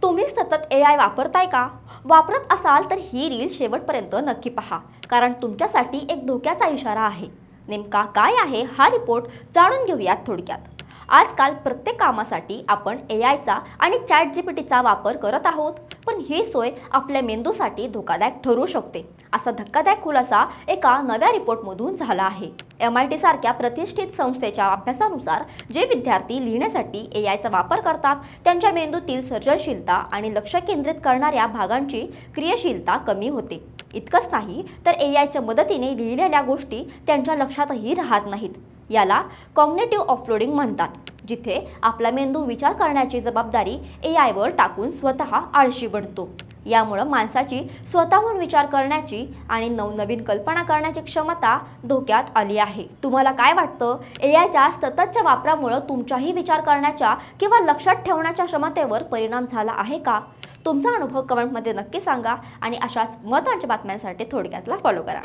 तुम्ही सतत AI वापरताय का? वापरत असाल तर ही रील शेवटपर्यंत नक्की पहा, कारण तुमच्यासाठी एक धोक्याचा इशारा आहे. नेमका काय आहे हा रिपोर्ट जाणून घेऊयात थोडक्यात. आजकाल प्रत्येक कामासाठी आपण AIचा आणि ChatGPTचा वापर करत आहोत, पण ही सोय आपल्या मेंदूसाठी धोकादायक ठरू शकते, असा धक्कादायक खुलासा एका नव्या रिपोर्टमधून झाला आहे. MIT सारख्या प्रतिष्ठित संस्थेच्या अभ्यासानुसार जे विद्यार्थी लिहिण्यासाठी AIचा वापर करतात त्यांच्या मेंदूतील सर्जनशीलता आणि लक्ष केंद्रित करणाऱ्या भागांची क्रियाशीलता कमी होते. इतकंच नाही तर AIच्या मदतीने लिहिलेल्या गोष्टी त्यांच्या लक्षातही राहत नाहीत. याला कॉग्निटिव्ह ऑफलोडिंग म्हणतात, जिथे आपला मेंदू विचार करण्याची जबाबदारी AIवर टाकून स्वतः आळशी बनतो. यामुळे माणसाची स्वतःहून विचार करण्याची आणि नवनवीन कल्पना करण्याची क्षमता धोक्यात आली आहे. तुम्हाला काय वाटतं? AIच्या सततच्या वापरामुळे तुमच्याही विचार करण्याच्या किंवा लक्षात ठेवण्याच्या क्षमतेवर परिणाम झाला आहे का? तुमचा अनुभव कमेंटमध्ये नक्की सांगा आणि अशाच महत्त्वाच्या बातम्यांसाठी थोडक्यातला फॉलो करा.